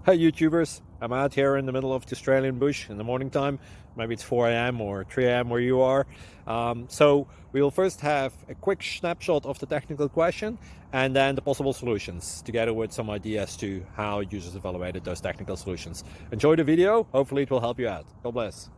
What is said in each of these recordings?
Hi YouTubers, I'm out here in the middle of the Australian bush in the morning time. Maybe it's 4 a.m. or 3 a.m. where you are. So we will first have a quick snapshot of the technical question and then the possible solutions, together with some ideas to how users evaluated those technical solutions. Enjoy the video, hopefully it will help you out. God bless.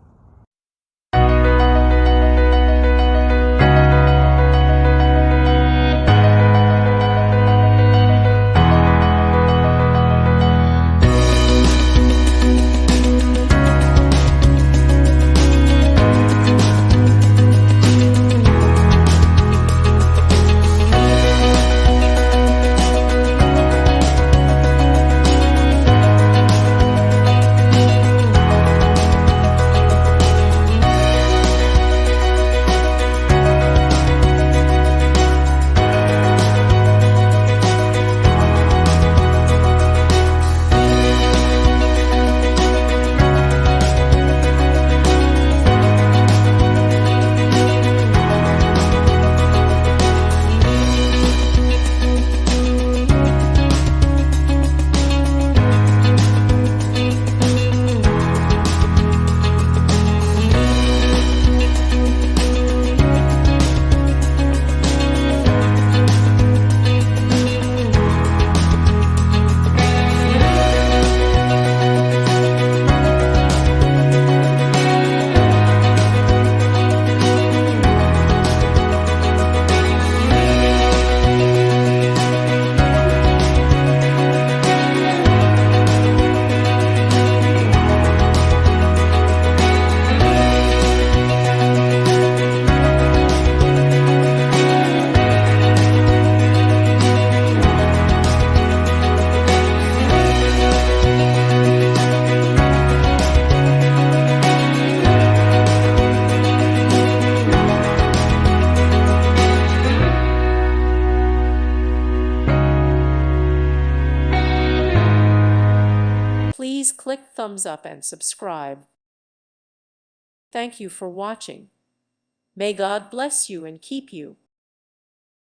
Please click thumbs up and subscribe. Thank you for watching. May God bless you and keep you.